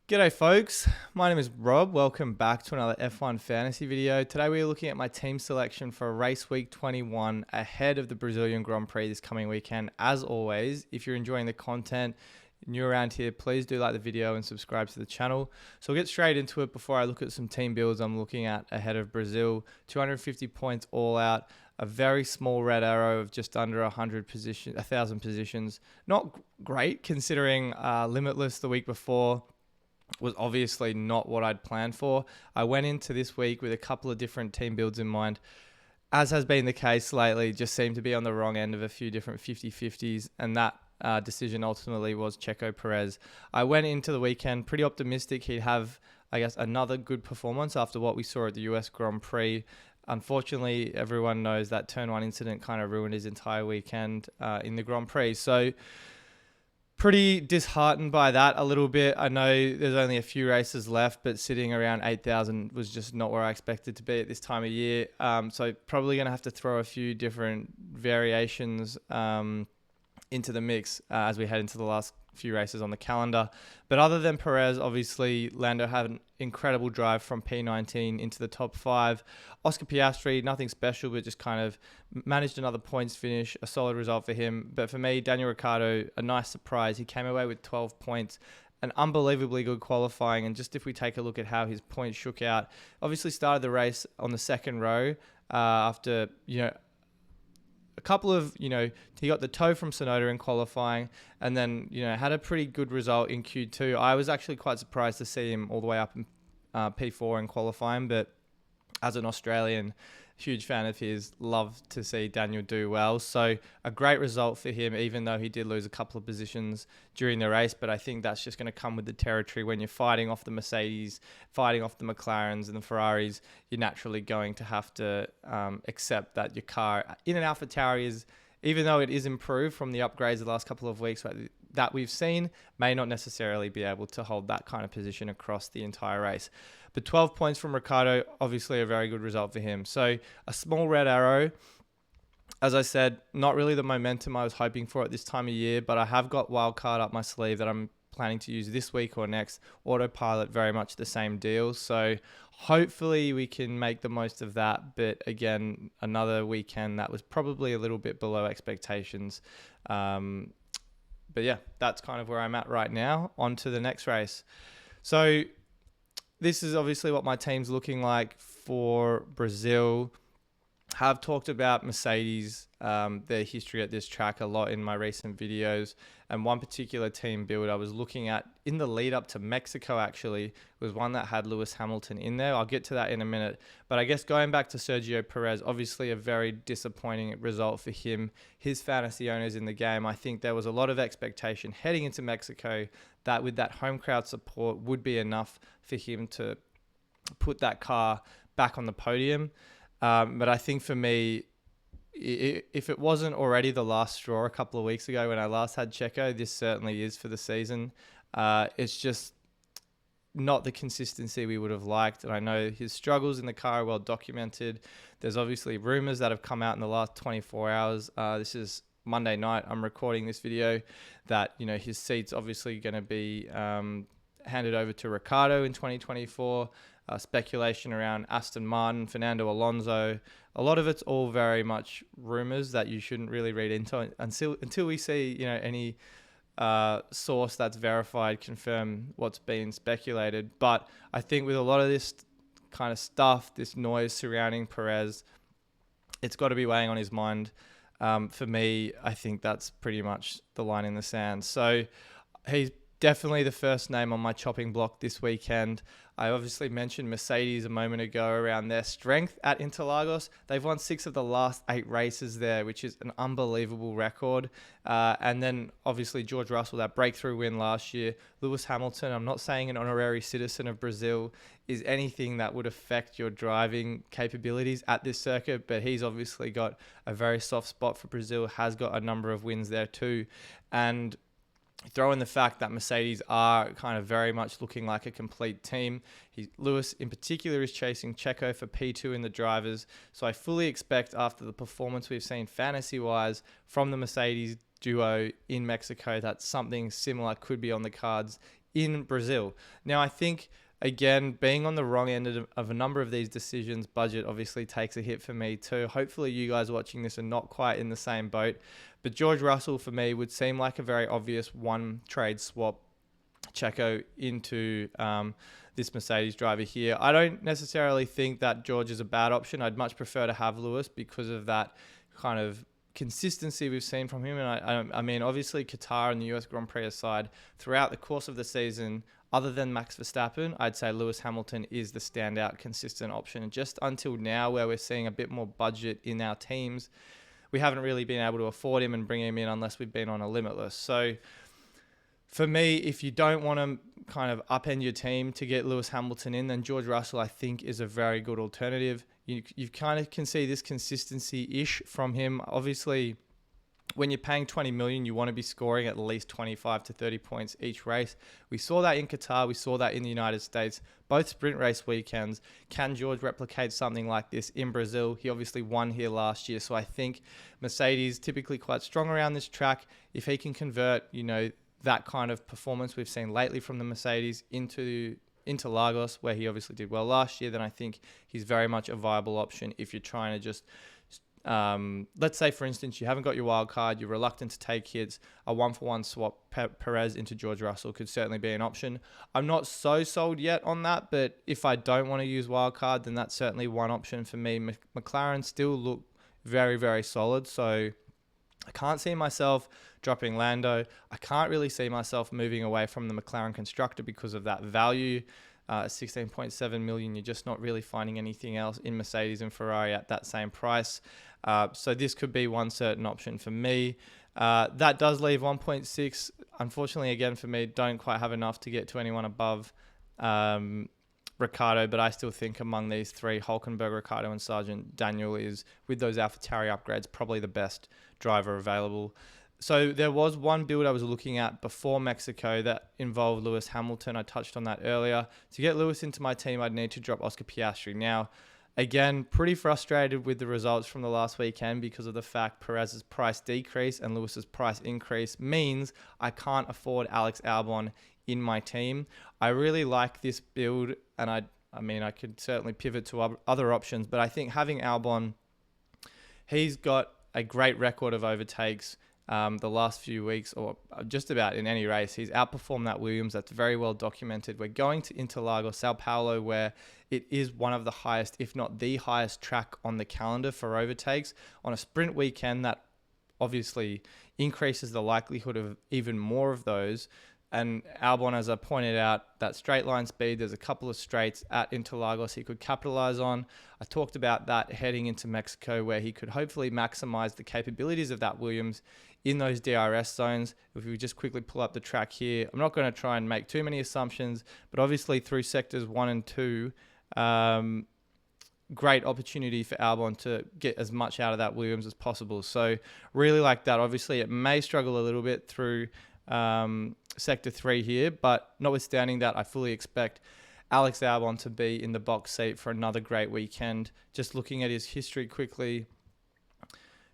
G'day folks, my name is Rob. Welcome back to another F1 fantasy video. Today we are looking at my team selection for race week 21 ahead of the Brazilian Grand Prix this coming weekend. As always, if you're enjoying the content, new around here, please do like the video and subscribe to the channel. So we'll get straight into it before I look at some team builds I'm looking at ahead of Brazil. 250 points all out, a very small red arrow of just under 1,000 positions. Not great considering Limitless the week before was obviously not what I'd planned for. I went into this week with a couple of different team builds in mind. As has been the case lately, just seemed to be on the wrong end of a few different 50-50s, and that decision ultimately was Checo Perez. I went into the weekend pretty optimistic he'd have, I guess, another good performance after what we saw at the US Grand Prix. Unfortunately, everyone knows that turn one incident kind of ruined his entire weekend in the Grand Prix. So pretty disheartened by that a little bit. I know there's only a few races left, but sitting around 8,000 was just not where I expected to be at this time of year. So probably going to have to throw a few different variations into the mix as we head into the last few races on the calendar. But other than Perez, obviously, Lando had an incredible drive from P19 into the top 5. Oscar Piastri, nothing special, but just kind of managed another points finish, a solid result for him. But for me, Daniel Ricciardo, a nice surprise. He came away with 12 points, an unbelievably good qualifying. And just if we take a look at how his points shook out, obviously started the race on the second row after, a couple of, he got the toe from Sonoda in qualifying and then, had a pretty good result in Q2. I was actually quite surprised to see him all the way up in P4 in qualifying, but as an Australian, huge fan of his, love to see Daniel do well. So a great result for him, even though he did lose a couple of positions during the race. But I think that's just going to come with the territory. When you're fighting off the Mercedes, fighting off the McLarens and the Ferraris, you're naturally going to have to accept that your car in an AlphaTauri is, even though it is improved from the upgrades the last couple of weeks that we've seen, may not necessarily be able to hold that kind of position across the entire race. But 12 points from Ricciardo, obviously a very good result for him. So a small red arrow. As I said, not really the momentum I was hoping for at this time of year, but I have got wildcard up my sleeve that I'm planning to use this week or next. Autopilot, very much the same deal. So hopefully we can make the most of that. But again, another weekend that was probably a little bit below expectations. But yeah, that's kind of where I'm at right now. On to the next race. So this is obviously what my team's looking like for Brazil. Have talked about Mercedes, their history at this track a lot in my recent videos. And one particular team build I was looking at in the lead up to Mexico actually was one that had Lewis Hamilton in there. I'll get to that in a minute. But I guess going back to Sergio Perez, obviously a very disappointing result for him, his fantasy owners in the game. I think there was a lot of expectation heading into Mexico that with that home crowd support would be enough for him to put that car back on the podium. But I think for me, if it wasn't already the last straw a couple of weeks ago when I last had Checo, this certainly is for the season. It's just not the consistency we would have liked. And I know his struggles in the car are well documented. There's obviously rumors that have come out in the last 24 hours. This is Monday night. I'm recording this video that, his seat's obviously going to be handed over to Ricciardo in 2024. Speculation around Aston Martin, Fernando Alonso. A lot of it's all very much rumors that you shouldn't really read into until we see, any source that's verified confirm what's been speculated. But I think with a lot of this kind of stuff, this noise surrounding Perez, it's got to be weighing on his mind. For me, I think that's pretty much the line in the sand. So he's definitely the first name on my chopping block this weekend. I obviously mentioned Mercedes a moment ago around their strength at Interlagos. They've won 6 of the last 8 races there, which is an unbelievable record. And then obviously George Russell, that breakthrough win last year. Lewis Hamilton, I'm not saying an honorary citizen of Brazil is anything that would affect your driving capabilities at this circuit, but he's obviously got a very soft spot for Brazil, has got a number of wins there too. And throw in the fact that Mercedes are kind of very much looking like a complete team. Lewis in particular is chasing Checo for P2 in the drivers. So I fully expect after the performance we've seen fantasy-wise from the Mercedes duo in Mexico that something similar could be on the cards in Brazil. Now, I think, again, being on the wrong end of a number of these decisions, budget obviously takes a hit for me too. Hopefully you guys watching this are not quite in the same boat. But George Russell, for me, would seem like a very obvious one trade swap Checo into this Mercedes driver here. I don't necessarily think that George is a bad option. I'd much prefer to have Lewis because of that kind of consistency we've seen from him. And I mean, obviously Qatar and the US Grand Prix aside, throughout the course of the season, other than Max Verstappen, I'd say Lewis Hamilton is the standout consistent option. And just until now, where we're seeing a bit more budget in our teams, we haven't really been able to afford him and bring him in unless we've been on a limitless. So for me, if you don't want to kind of upend your team to get Lewis Hamilton in, then George Russell, I think, is a very good alternative. You kind of can see this consistency-ish from him. Obviously, when you're paying $20 million, you want to be scoring at least 25 to 30 points each race. We saw that in Qatar. We saw that in the United States. Both sprint race weekends. Can George replicate something like this in Brazil? He obviously won here last year. So I think Mercedes typically quite strong around this track. If he can convert, that kind of performance we've seen lately from the Mercedes into Lagos, where he obviously did well last year, then I think he's very much a viable option if you're trying to just, let's say, for instance, you haven't got your wild card, you're reluctant to take hits, a one-for-one swap Perez into George Russell could certainly be an option. I'm not so sold yet on that, but if I don't want to use wild card, then that's certainly one option for me. McLaren still look very, very solid, so I can't see myself dropping Lando. I can't really see myself moving away from the McLaren constructor because of that value. 16.7 million, you're just not really finding anything else in Mercedes and Ferrari at that same price. So this could be one certain option for me. That does leave 1.6. Unfortunately, again, for me, don't quite have enough to get to anyone above Ricciardo, but I still think among these three, Hülkenberg, Ricciardo and Sargent, Daniel is, with those AlphaTauri upgrades, probably the best driver available. So there was one build I was looking at before Mexico that involved Lewis Hamilton. I touched on that earlier. To get Lewis into my team, I'd need to drop Oscar Piastri. Now, again, pretty frustrated with the results from the last weekend because of the fact Perez's price decrease and Lewis's price increase means I can't afford Alex Albon in my team. I really like this build, and I could certainly pivot to other options, but I think having Albon, he's got a great record of overtakes the last few weeks, or just about in any race. He's outperformed that Williams. That's very well documented. We're going to Interlagos, Sao Paulo, where it is one of the highest, if not the highest track on the calendar for overtakes. On a sprint weekend, that obviously increases the likelihood of even more of those. And Albon, as I pointed out, that straight line speed, there's a couple of straights at Interlagos he could capitalize on. I talked about that heading into Mexico, where he could hopefully maximize the capabilities of that Williams in those DRS zones. If we just quickly pull up the track here, I'm not going to try and make too many assumptions, but obviously through sectors 1 and 2, great opportunity for Albon to get as much out of that Williams as possible. So really like that. Obviously it may struggle a little bit through Sector 3 here, but notwithstanding that, I fully expect Alex Albon to be in the box seat for another great weekend. Just looking at his history quickly,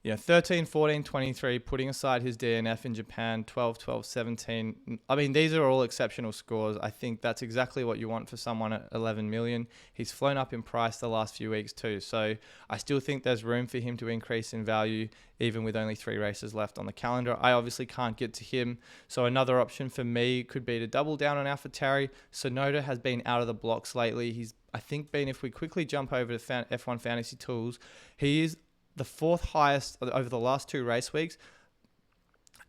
13, 14, 23, putting aside his DNF in Japan, 12, 12, 17. I mean, these are all exceptional scores. I think that's exactly what you want for someone at 11 million. He's flown up in price the last few weeks too. So I still think there's room for him to increase in value, even with only 3 races left on the calendar. I obviously can't get to him. So another option for me could be to double down on AlphaTauri. Sonoda has been out of the blocks lately. He's, I think, if we quickly jump over to F1 Fantasy Tools, he is the 4th highest over the last 2 race weeks,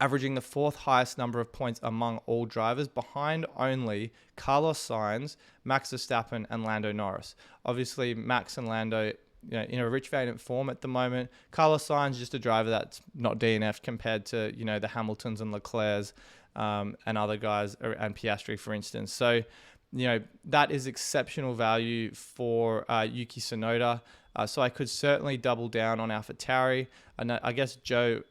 averaging the 4th highest number of points among all drivers, behind only Carlos Sainz, Max Verstappen, and Lando Norris. Obviously, Max and Lando, in a rich vein of form at the moment. Carlos Sainz just a driver that's not DNF compared to the Hamiltons and Leclercs and other guys, and Piastri, for instance. So, that is exceptional value for Yuki Tsunoda. So I could certainly double down on AlphaTauri. And I guess Joe,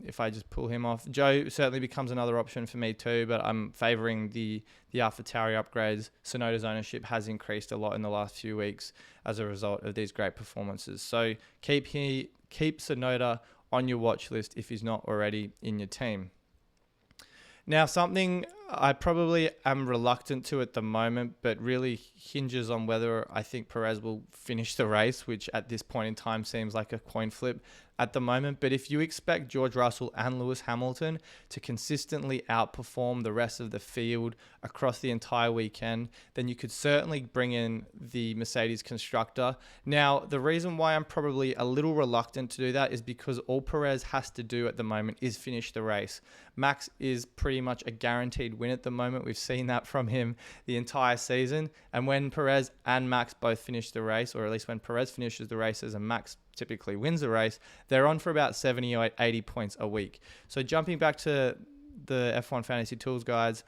if I just pull him off, Joe certainly becomes another option for me too, but I'm favoring the AlphaTauri upgrades. Tsunoda's ownership has increased a lot in the last few weeks as a result of these great performances. So keep Tsunoda on your watch list if he's not already in your team. Now, something I probably am reluctant to at the moment, but really hinges on whether I think Perez will finish the race, which at this point in time seems like a coin flip at the moment. But if you expect George Russell and Lewis Hamilton to consistently outperform the rest of the field across the entire weekend, then you could certainly bring in the Mercedes constructor. Now, the reason why I'm probably a little reluctant to do that is because all Perez has to do at the moment is finish the race. Max is pretty much a guaranteed win at the moment. We've seen that from him the entire season. And when Perez and Max both finish the race, or at least when Perez finishes the races and Max typically wins the race, they're on for about 70 or 80 points a week. So jumping back to the F1 Fantasy Tools guides,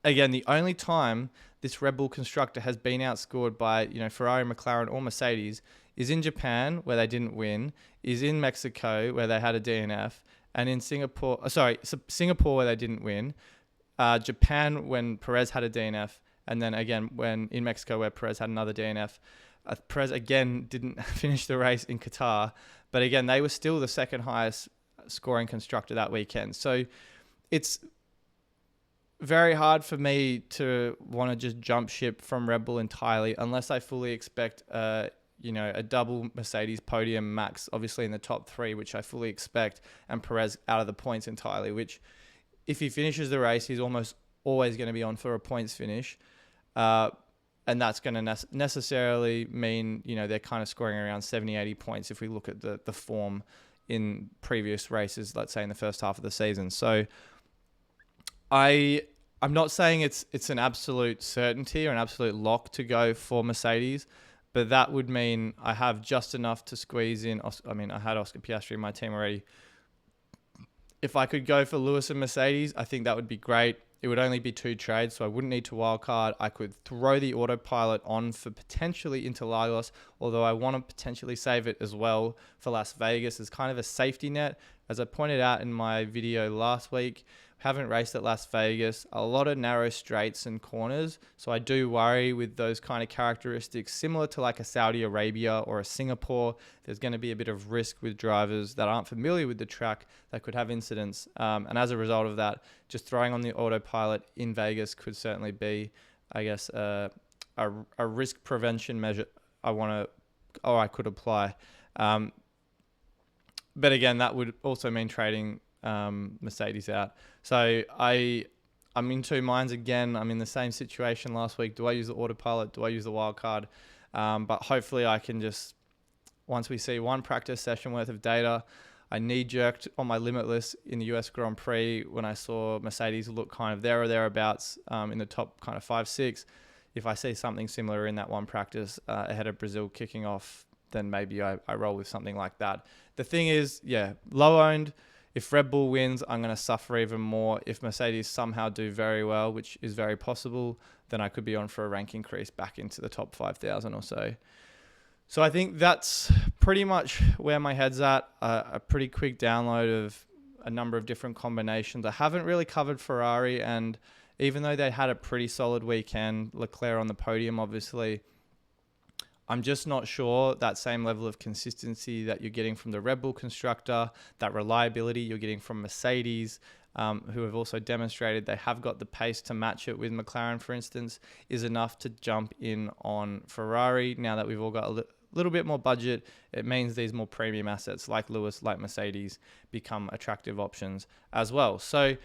again, the only time this Red Bull constructor has been outscored by, Ferrari, McLaren, or Mercedes is in Japan, where they didn't win, is in Mexico, where they had a DNF, and in Singapore, where they didn't win, Japan, when Perez had a DNF, and then again, when in Mexico, where Perez had another DNF. Perez, again, didn't finish the race in Qatar, but again, they were still the second highest scoring constructor that weekend. So it's very hard for me to want to just jump ship from Red Bull entirely unless I fully expect a double Mercedes podium, Max obviously in the top three, which I fully expect, and Perez out of the points entirely, which if he finishes the race, he's almost always going to be on for a points finish. And that's going to necessarily mean, they're kind of scoring around 70, 80 points if we look at the form in previous races, let's say in the first half of the season. So I'm not saying it's an absolute certainty or an absolute lock to go for Mercedes, but that would mean I have just enough to squeeze in. I had Oscar Piastri in my team already. If I could go for Lewis and Mercedes, I think that would be great. It would only be 2 trades, so I wouldn't need to wildcard. I could throw the autopilot on for potentially Interlagos, although I want to potentially save it as well for Las Vegas as kind of a safety net. As I pointed out in my video last week, haven't raced at Las Vegas, a lot of narrow straights and corners. So I do worry with those kind of characteristics, similar to like a Saudi Arabia or a Singapore. There's going to be a bit of risk with drivers that aren't familiar with the track that could have incidents. And as a result of that, just throwing on the autopilot in Vegas could certainly be, I guess, a risk prevention measure I could apply. But again, that would also mean trading Mercedes out. So I'm in two minds again. I'm in the same situation last week. Do I use the autopilot? Do I use the wildcard? But hopefully I can just, once we see one practice session worth of data, I knee-jerked on my limitless in the US Grand Prix when I saw Mercedes look kind of there or thereabouts in the top kind of 5-6. If I see something similar in that one practice ahead of Brazil kicking off, then maybe I roll with something like that. The thing is, low owned. If Red Bull wins, I'm going to suffer even more. If Mercedes somehow do very well, which is very possible, then I could be on for a rank increase back into the top 5,000 or so. So I think that's pretty much where my head's at. A pretty quick download of a number of different combinations. I haven't really covered Ferrari, and even though they had a pretty solid weekend, Leclerc on the podium, obviously, I'm just not sure that same level of consistency that you're getting from the Red Bull constructor, that reliability you're getting from Mercedes, who have also demonstrated they have got the pace to match it with McLaren, for instance, is enough to jump in on Ferrari. Now that we've all got a little bit more budget, it means these more premium assets like Lewis, like Mercedes, become attractive options as well. So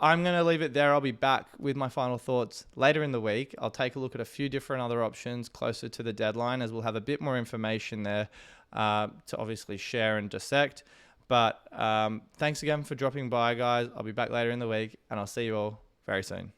I'm going to leave it there. I'll be back with my final thoughts later in the week. I'll take a look at a few different other options closer to the deadline, as we'll have a bit more information there to obviously share and dissect. But thanks again for dropping by, guys. I'll be back later in the week, and I'll see you all very soon.